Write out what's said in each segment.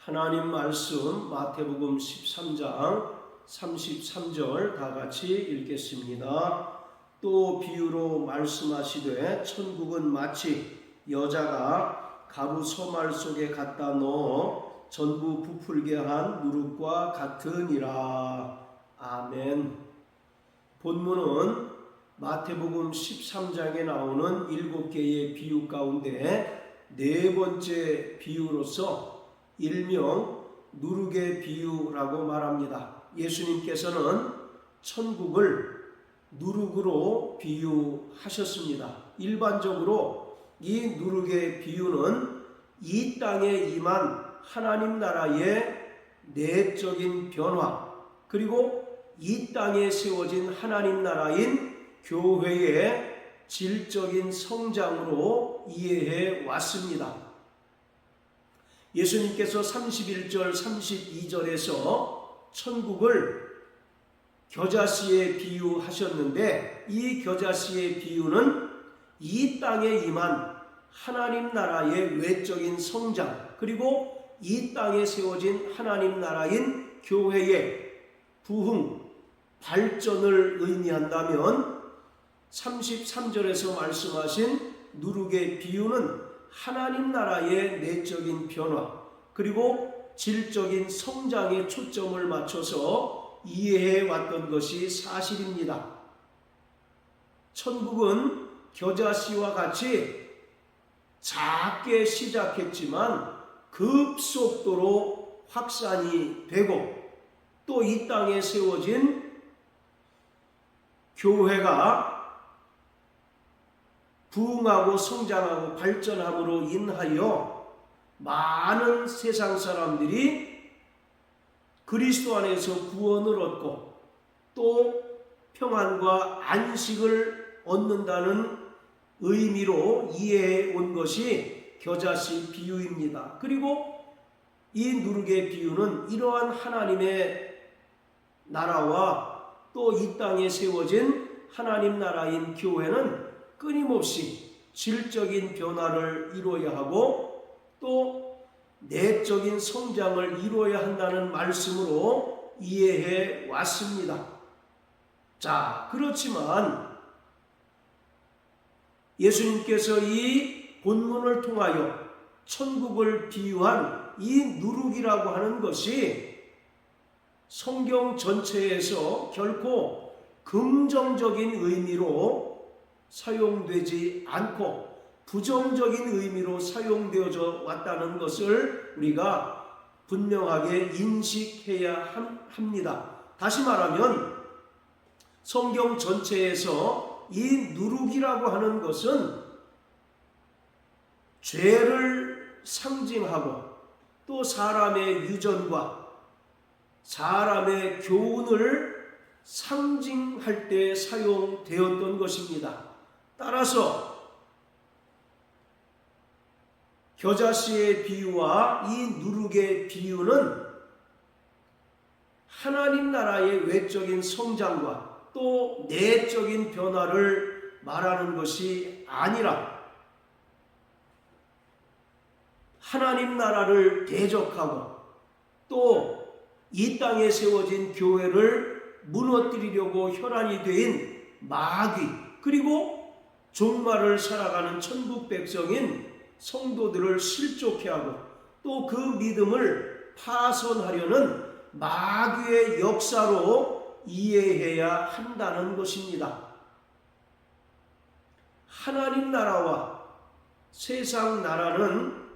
하나님 말씀 마태복음 13장 33절 다 같이 읽겠습니다. 또 비유로 말씀하시되 천국은 마치 여자가 가루 소말 속에 갖다 넣어 전부 부풀게 한 누룩과 같으니라. 아멘. 본문은 마태복음 13장에 나오는 7개의 비유 가운데 네 번째 비유로서 일명 누룩의 비유라고 말합니다. 예수님께서는 천국을 누룩으로 비유하셨습니다. 일반적으로 이 누룩의 비유는 이 땅에 임한 하나님 나라의 내적인 변화, 그리고 이 땅에 세워진 하나님 나라인 교회의 질적인 성장으로 이해해 왔습니다. 예수님께서 31절 32절에서 천국을 겨자씨에 비유하셨는데, 이 겨자씨의 비유는 이 땅에 임한 하나님 나라의 외적인 성장, 그리고 이 땅에 세워진 하나님 나라인 교회의 부흥, 발전을 의미한다면 33절에서 말씀하신 누룩의 비유는 하나님 나라의 내적인 변화, 그리고 질적인 성장에 초점을 맞춰서 이해해 왔던 것이 사실입니다. 천국은 겨자씨와 같이 작게 시작했지만 급속도로 확산이 되고, 또 이 땅에 세워진 교회가 부흥하고 성장하고 발전함으로 인하여 많은 세상 사람들이 그리스도 안에서 구원을 얻고 또 평안과 안식을 얻는다는 의미로 이해해 온 것이 겨자씨 비유입니다. 그리고 이 누룩의 비유는 이러한 하나님의 나라와 또 이 땅에 세워진 하나님 나라인 교회는 끊임없이 질적인 변화를 이루어야 하고 또 내적인 성장을 이루어야 한다는 말씀으로 이해해 왔습니다. 자, 그렇지만 예수님께서 이 본문을 통하여 천국을 비유한 이 누룩이라고 하는 것이 성경 전체에서 결코 긍정적인 의미로 사용되지 않고 부정적인 의미로 사용되어져 왔다는 것을 우리가 분명하게 인식해야 합니다. 다시 말하면 성경 전체에서 이 누룩이라고 하는 것은 죄를 상징하고 또 사람의 유전과 사람의 교훈을 상징할 때 사용되었던 것입니다. 따라서 겨자씨의 비유와 이 누룩의 비유는 하나님 나라의 외적인 성장과 또 내적인 변화를 말하는 것이 아니라 하나님 나라를 대적하고 또 이 땅에 세워진 교회를 무너뜨리려고 혈안이 된 마귀, 그리고 종말을 살아가는 천국 백성인 성도들을 실족해 하고 또 그 믿음을 파손하려는 마귀의 역사로 이해해야 한다는 것입니다. 하나님 나라와 세상 나라는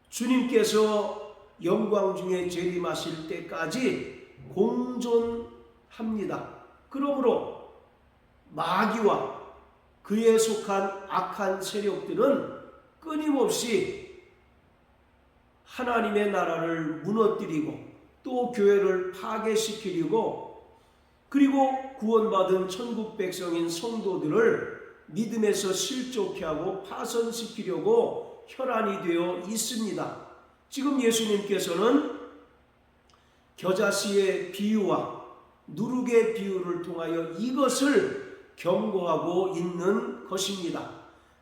주님께서 영광 중에 재림하실 때까지 공존합니다. 그러므로 마귀와 그에 속한 악한 세력들은 끊임없이 하나님의 나라를 무너뜨리고 또 교회를 파괴시키려고, 그리고 구원받은 천국 백성인 성도들을 믿음에서 실족해 하고 파손시키려고 혈안이 되어 있습니다. 지금 예수님께서는 겨자씨의 비유와 누룩의 비유를 통하여 이것을 경고하고 있는 것입니다.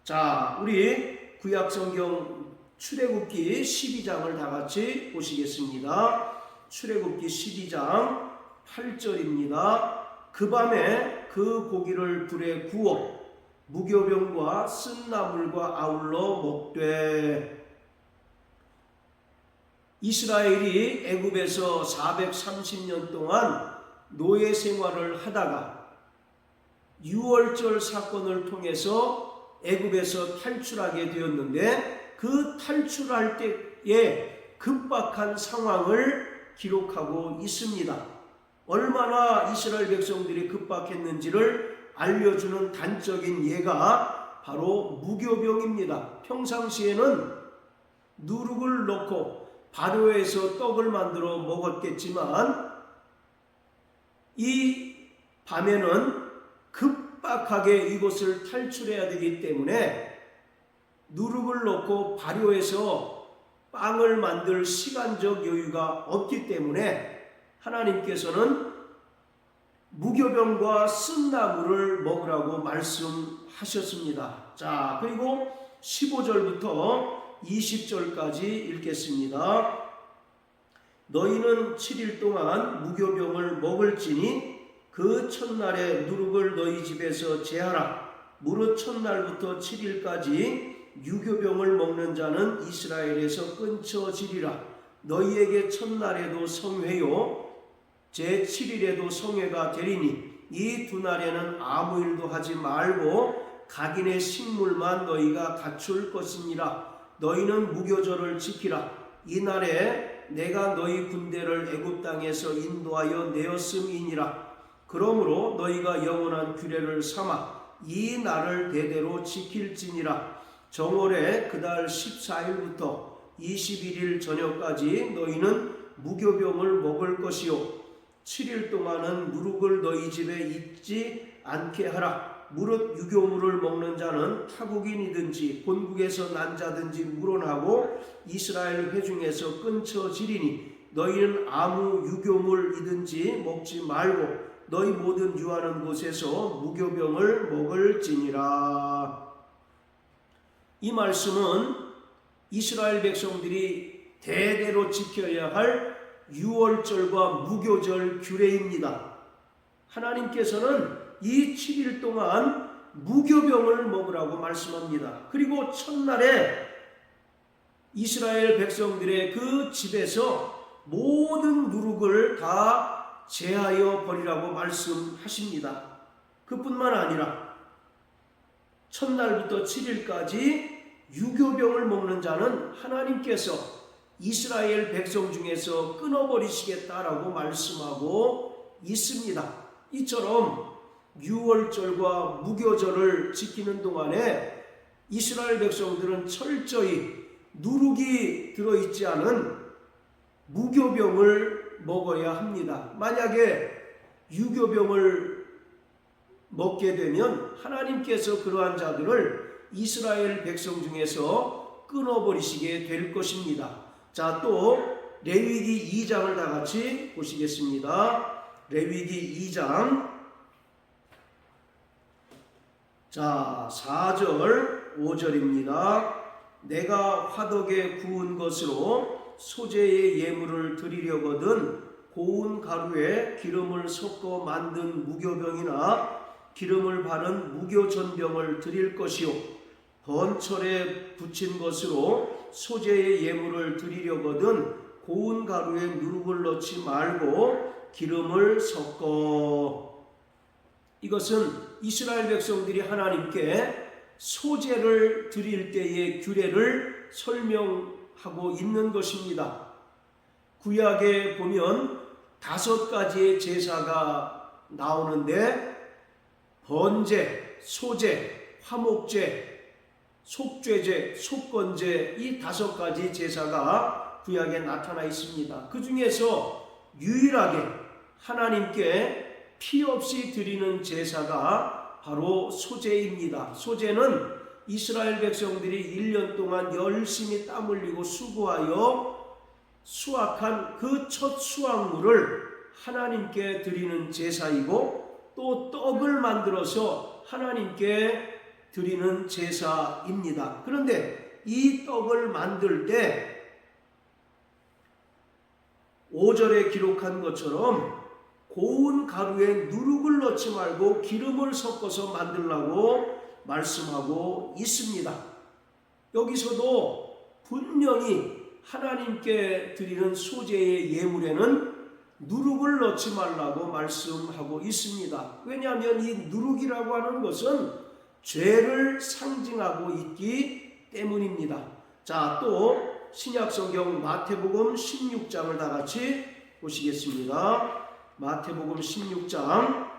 자, 우리 구약성경 출애굽기 12장을 다 같이 보시겠습니다. 출애굽기 12장 8절입니다. 그 밤에 그 고기를 불에 구워 무교병과 쓴 나물과 아울러 먹되. 이스라엘이 애굽에서 430년 동안 노예 생활을 하다가 6월절 사건을 통해서 애굽에서 탈출하게 되었는데, 그 탈출할 때의 급박한 상황을 기록하고 있습니다. 얼마나 이스라엘 백성들이 급박했는지를 알려주는 단적인 예가 바로 무교병입니다. 평상시에는 누룩을 넣고 발효해서 떡을 만들어 먹었겠지만, 이 밤에는 급박하게 이곳을 탈출해야 되기 때문에 누룩을 넣고 발효해서 빵을 만들 시간적 여유가 없기 때문에 하나님께서는 무교병과 쓴 나물을 먹으라고 말씀하셨습니다. 자, 그리고 15절부터 20절까지 읽겠습니다. 너희는 7일 동안 무교병을 먹을지니 그 첫날에 누룩을 너희 집에서 제하라. 무릇 첫날부터 7일까지 유교병을 먹는 자는 이스라엘에서 끊쳐지리라. 너희에게 첫날에도 성회요 제7일에도 성회가 되리니 이 두 날에는 아무 일도 하지 말고 각인의 식물만 너희가 갖출 것이니라. 너희는 무교절을 지키라. 이 날에 내가 너희 군대를 애굽 땅에서 인도하여 내었음이니라. 그러므로 너희가 영원한 규례를 삼아 이 날을 대대로 지킬지니라. 정월에 그달 14일부터 21일 저녁까지 너희는 무교병을 먹을 것이요 7일 동안은 누룩을 너희 집에 있지 않게 하라. 무릇 유교물을 먹는 자는 타국인이든지 본국에서 난 자든지 물어나고 이스라엘 회중에서 끊쳐지리니 너희는 아무 유교물이든지 먹지 말고 너희 모든 유하는 곳에서 무교병을 먹을지니라. 이 말씀은 이스라엘 백성들이 대대로 지켜야 할 유월절과 무교절 규례입니다. 하나님께서는 이 7일 동안 무교병을 먹으라고 말씀합니다. 그리고 첫날에 이스라엘 백성들의 그 집에서 모든 누룩을 다 제하여 버리라고 말씀하십니다. 그뿐만 아니라 첫날부터 7일까지 유교병을 먹는 자는 하나님께서 이스라엘 백성 중에서 끊어버리시겠다라고 말씀하고 있습니다. 이처럼 유월절과 무교절을 지키는 동안에 이스라엘 백성들은 철저히 누룩이 들어있지 않은 무교병을 먹어야 합니다. 만약에 유교병을 먹게 되면 하나님께서 그러한 자들을 이스라엘 백성 중에서 끊어버리시게 될 것입니다. 자, 또 레위기 2장을 다 같이 보시겠습니다. 레위기 2장 자 4절 5절입니다. 내가 화덕에 구운 것으로 소재의 예물을 드리려거든 고운 가루에 기름을 섞어 만든 무교병이나 기름을 바른 무교전병을 드릴 것이요 번철에 붙인 것으로 소재의 예물을 드리려거든 고운 가루에 누룩을 넣지 말고 기름을 섞어. 이것은 이스라엘 백성들이 하나님께 소재를 드릴 때의 규례를 설명하고 있는 것입니다. 구약에 보면 5가지의 제사가 나오는데 번제, 소제, 화목제, 속죄제, 속건제 이 5가지 제사가 구약에 나타나 있습니다. 그 중에서 유일하게 하나님께 피 없이 드리는 제사가 바로 소제입니다. 소제는 이스라엘 백성들이 1년 동안 열심히 땀 흘리고 수고하여 수확한 그 첫 수확물을 하나님께 드리는 제사이고 또 떡을 만들어서 하나님께 드리는 제사입니다. 그런데 이 떡을 만들 때 5절에 기록한 것처럼 고운 가루에 누룩을 넣지 말고 기름을 섞어서 만들라고 말씀하고 있습니다. 여기서도 분명히 하나님께 드리는 소재의 예물에는 누룩을 넣지 말라고 말씀하고 있습니다. 왜냐하면 이 누룩이라고 하는 것은 죄를 상징하고 있기 때문입니다. 자, 또 신약성경 마태복음 16장을 다 같이 보시겠습니다. 마태복음 16장,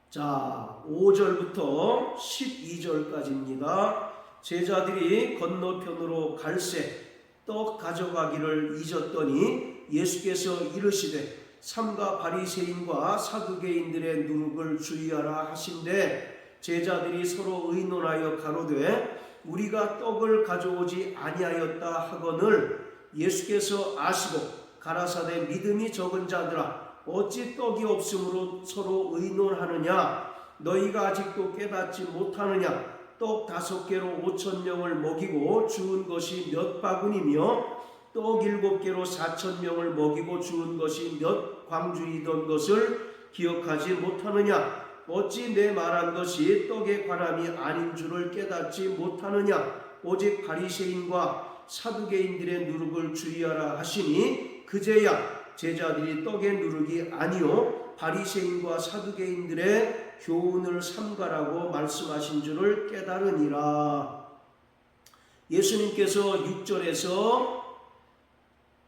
자 5절부터 12절까지입니다. 제자들이 건너편으로 갈새 떡 가져가기를 잊었더니 예수께서 이르시되 삼가 바리새인과 사두개인들의 누룩을 주의하라 하신대, 제자들이 서로 의논하여 가로되 우리가 떡을 가져오지 아니하였다 하거늘 예수께서 아시고 가라사대 믿음이 적은 자들아 어찌 떡이 없으므로 서로 의논하느냐, 너희가 아직도 깨닫지 못하느냐. 떡 5개로 5,000명을 먹이고 주은 것이 몇 바구니며 떡 7개로 4,000명을 먹이고 주은 것이 몇 광주이던 것을 기억하지 못하느냐. 어찌 내 말한 것이 떡에 관함이 아닌 줄을 깨닫지 못하느냐. 오직 바리새인과 사두개인들의 누룩을 주의하라 하시니 그제야 제자들이 떡의 누룩이 아니요 바리새인과 사두개인들의 교훈을 삼가라고 말씀하신 줄을 깨달으니라. 예수님께서 6절에서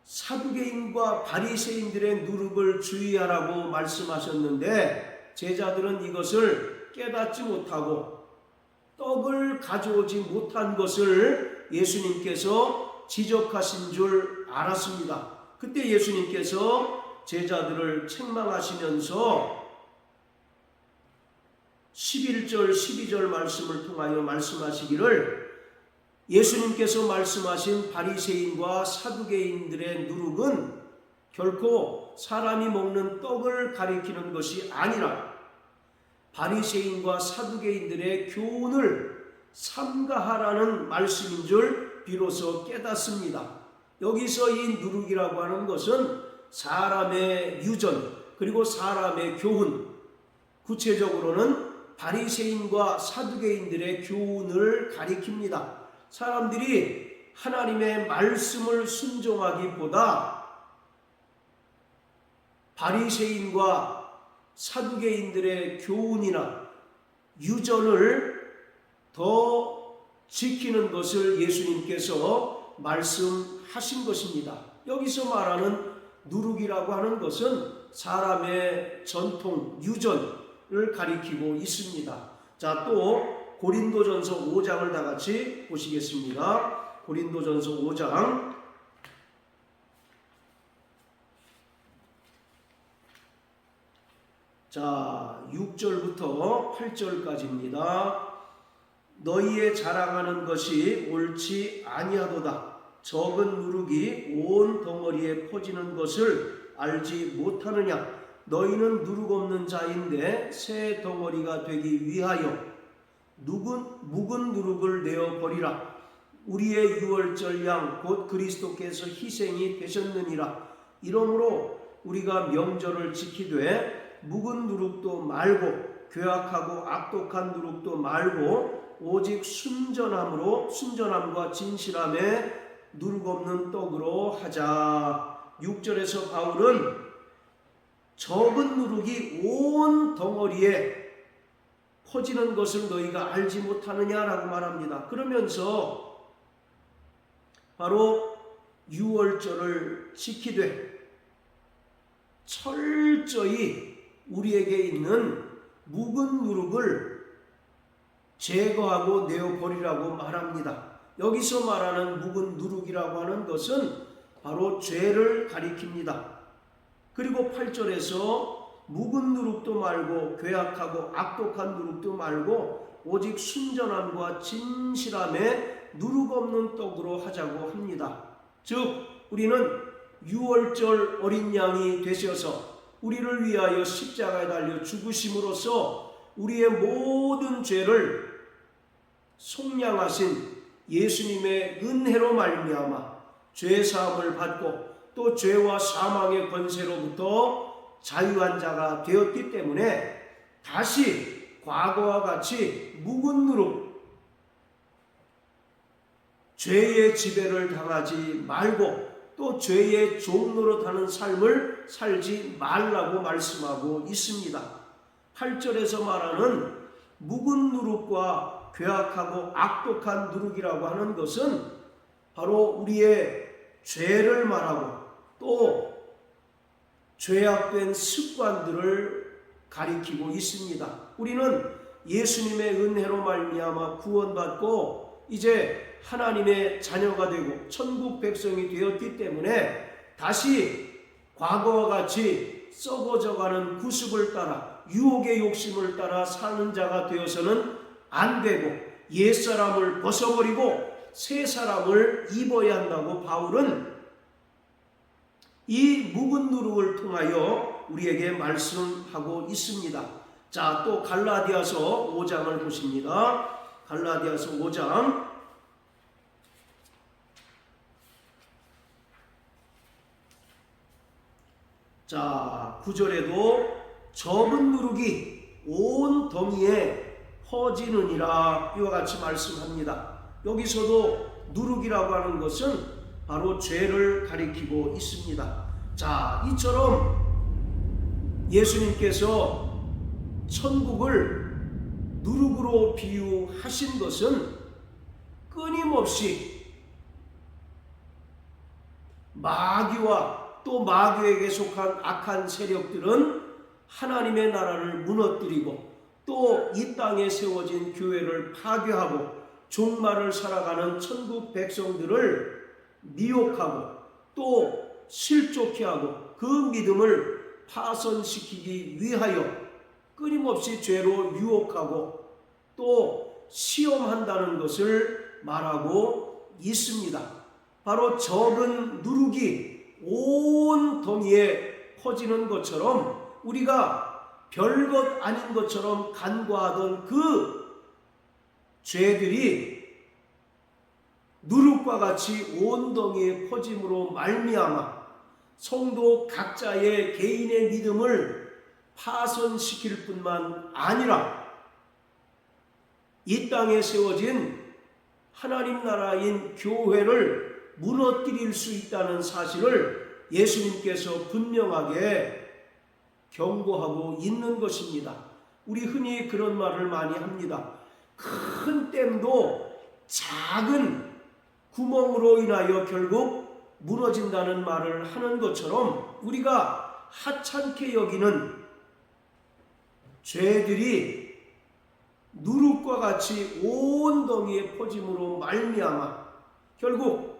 사두개인과 바리새인들의 누룩을 주의하라고 말씀하셨는데 제자들은 이것을 깨닫지 못하고 떡을 가져오지 못한 것을 예수님께서 지적하신 줄 알았습니다. 그때 예수님께서 제자들을 책망하시면서 11절 12절 말씀을 통하여 말씀하시기를, 예수님께서 말씀하신 바리새인과 사두개인들의 누룩은 결코 사람이 먹는 떡을 가리키는 것이 아니라 바리새인과 사두개인들의 교훈을 삼가하라는 말씀인 줄 비로소 깨닫습니다. 여기서 이 누룩이라고 하는 것은 사람의 유전 그리고 사람의 교훈, 구체적으로는 바리새인과 사두개인들의 교훈을 가리킵니다. 사람들이 하나님의 말씀을 순종하기보다 바리새인과 사두개인들의 교훈이나 유전을 더 지키는 것을 예수님께서 말씀하신 것입니다. 여기서 말하는 누룩이라고 하는 것은 사람의 전통, 유전을 가리키고 있습니다. 자, 또 고린도전서 5장을 다 같이 보시겠습니다. 고린도전서 5장, 자 6절부터 8절까지입니다. 너희의 자랑하는 것이 옳지 아니하도다. 적은 누룩이 온 덩어리에 퍼지는 것을 알지 못하느냐. 너희는 누룩 없는 자인데 새 덩어리가 되기 위하여 묵은 누룩을 내어 버리라. 우리의 유월절 양 곧 그리스도께서 희생이 되셨느니라. 이러므로 우리가 명절을 지키되 묵은 누룩도 말고 괴악하고 악독한 누룩도 말고 오직 순전함과 진실함에 누룩 없는 떡으로 하자. 6절에서 바울은 적은 누룩이 온 덩어리에 퍼지는 것을 너희가 알지 못하느냐라고 말합니다. 그러면서 바로 유월절을 지키되 철저히 우리에게 있는 묵은 누룩을 제거하고 내어버리라고 말합니다. 여기서 말하는 묵은 누룩이라고 하는 것은 바로 죄를 가리킵니다. 그리고 8절에서 묵은 누룩도 말고 괴악하고 악독한 누룩도 말고 오직 순전함과 진실함에 누룩 없는 떡으로 하자고 합니다. 즉 우리는 유월절 어린 양이 되셔서 우리를 위하여 십자가에 달려 죽으심으로써 우리의 모든 죄를 속량하신 예수님의 은혜로 말미암아 죄 사함을 받고 또 죄와 사망의 권세로부터 자유한 자가 되었기 때문에 다시 과거와 같이 묵은 누룩 죄의 지배를 당하지 말고 또 죄의 종노릇하는 삶을 살지 말라고 말씀하고 있습니다. 8절에서 말하는 묵은 누룩과 괴악하고 악독한 누룩이라고 하는 것은 바로 우리의 죄를 말하고 또 죄악된 습관들을 가리키고 있습니다. 우리는 예수님의 은혜로 말미암아 구원받고 이제 하나님의 자녀가 되고 천국 백성이 되었기 때문에 다시 과거와 같이 썩어져가는 구습을 따라 유혹의 욕심을 따라 사는 자가 되어서는 안 되고 옛사람을 벗어버리고 새 사람을 입어야 한다고 바울은 이 묵은 누룩을 통하여 우리에게 말씀하고 있습니다. 자, 또 갈라디아서 5장을 보십니다. 갈라디아서 5장 자, 9절에도 적은 누룩이 온 덩이에 퍼지느니라 이와 같이 말씀합니다. 여기서도 누룩이라고 하는 것은 바로 죄를 가리키고 있습니다. 자, 이처럼 예수님께서 천국을 누룩으로 비유하신 것은 끊임없이 마귀와 또 마귀에게 속한 악한 세력들은 하나님의 나라를 무너뜨리고 또 이 땅에 세워진 교회를 파괴하고 종말을 살아가는 천국 백성들을 미혹하고 또 실족케 하고 그 믿음을 파손시키기 위하여 끊임없이 죄로 유혹하고 또 시험한다는 것을 말하고 있습니다. 바로 적은 누룩이 온 덩이에 퍼지는 것처럼 우리가 별것 아닌 것처럼 간과하던 그 죄들이 누룩과 같이 온 덩이에 퍼짐으로 말미암아 성도 각자의 개인의 믿음을 파손시킬 뿐만 아니라 이 땅에 세워진 하나님 나라인 교회를 무너뜨릴 수 있다는 사실을 예수님께서 분명하게 경고하고 있는 것입니다. 우리 흔히 그런 말을 많이 합니다. 큰 댐도 작은 구멍으로 인하여 결국 무너진다는 말을 하는 것처럼 우리가 하찮게 여기는 죄들이 누룩과 같이 온 덩이에 퍼짐으로 말미암아 결국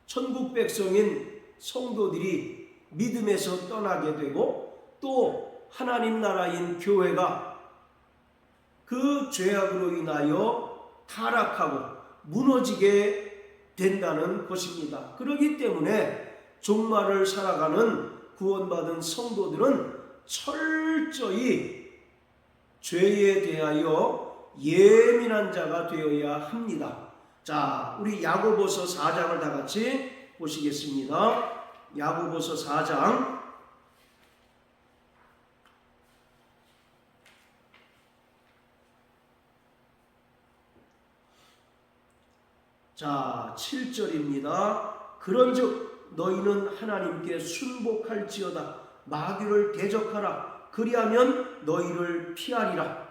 천국 백성인 성도들이 믿음에서 떠나게 되고 또 하나님 나라인 교회가 그 죄악으로 인하여 타락하고 무너지게 된다는 것입니다. 그렇기 때문에 종말을 살아가는 구원받은 성도들은 철저히 죄에 대하여 예민한 자가 되어야 합니다. 자, 우리 야고보서 4장을 다 같이 보시겠습니다. 야고보서 4장 자 7절입니다. 그런즉 너희는 하나님께 순복할지어다 마귀를 대적하라 그리하면 너희를 피하리라.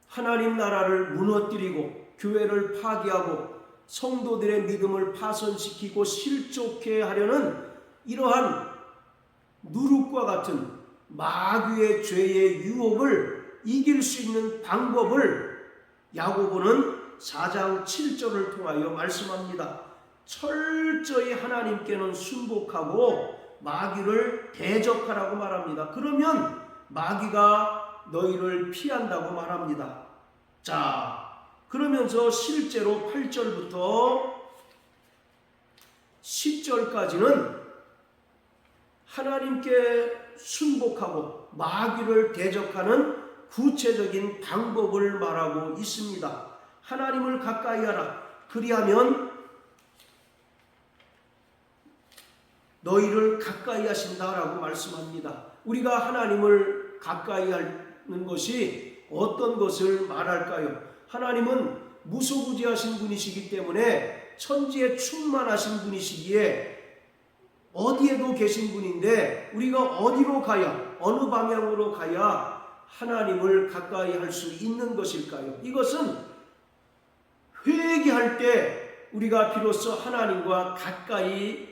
하나님 나라를 무너뜨리고 교회를 파괴하고 성도들의 믿음을 파손시키고 실족해 하려는 이러한 누룩과 같은 마귀의 죄의 유혹을 이길 수 있는 방법을 야고보는 4장 7절을 통하여 말씀합니다. 철저히 하나님께는 순복하고 마귀를 대적하라고 말합니다. 그러면 마귀가 너희를 피한다고 말합니다. 자, 그러면서 실제로 8절부터 10절까지는 하나님께 순복하고 마귀를 대적하는 구체적인 방법을 말하고 있습니다. 하나님을 가까이 하라. 그리하면 너희를 가까이 하신다라고 말씀합니다. 우리가 하나님을 가까이 하는 것이 어떤 것을 말할까요? 하나님은 무소부지하신 분이시기 때문에 천지에 충만하신 분이시기에 어디에도 계신 분인데 우리가 어디로 가야, 어느 방향으로 가야 하나님을 가까이 할 수 있는 것일까요? 이것은 회개할 때 우리가 비로소 하나님과 가까이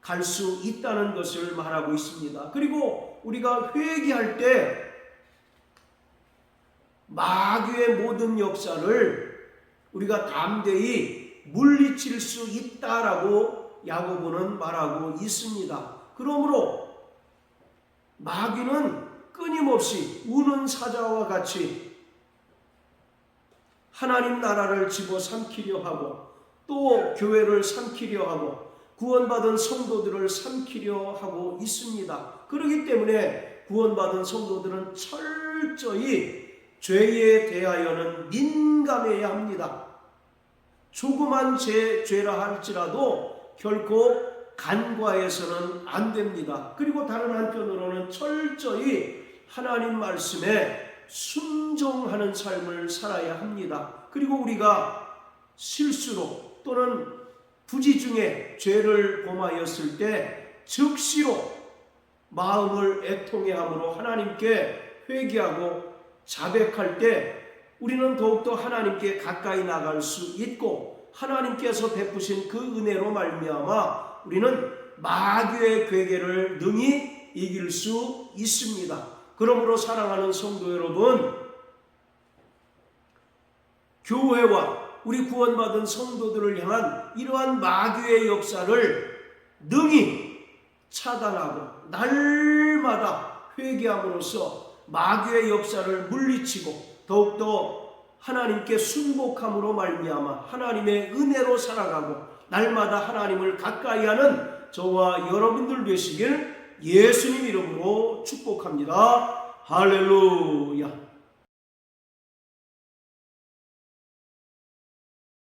갈 수 있다는 것을 말하고 있습니다. 그리고 우리가 회개할 때 마귀의 모든 역사를 우리가 담대히 물리칠 수 있다라고 야고보는 말하고 있습니다. 그러므로 마귀는 끊임없이 우는 사자와 같이 하나님 나라를 집어삼키려 하고 또 교회를 삼키려 하고 구원받은 성도들을 삼키려 하고 있습니다. 그렇기 때문에 구원받은 성도들은 철저히 죄에 대하여는 민감해야 합니다. 조그만 죄라 할지라도 결코 간과해서는 안 됩니다. 그리고 다른 한편으로는 철저히 하나님 말씀에 순종하는 삶을 살아야 합니다. 그리고 우리가 실수로 또는 부지 중에 죄를 범하였을 때 즉시로 마음을 애통해함으로 하나님께 회개하고 자백할 때 우리는 더욱더 하나님께 가까이 나갈 수 있고 하나님께서 베푸신 그 은혜로 말미암아 우리는 마귀의 괴계를 능히 이길 수 있습니다. 그러므로 사랑하는 성도 여러분, 교회와 우리 구원받은 성도들을 향한 이러한 마귀의 역사를 능히 차단하고 날마다 회개함으로써 마귀의 역사를 물리치고 더욱더 하나님께 순복함으로 말미암아 하나님의 은혜로 살아가고 날마다 하나님을 가까이 하는 저와 여러분들 되시길 예수님 이름으로 축복합니다. 할렐루야.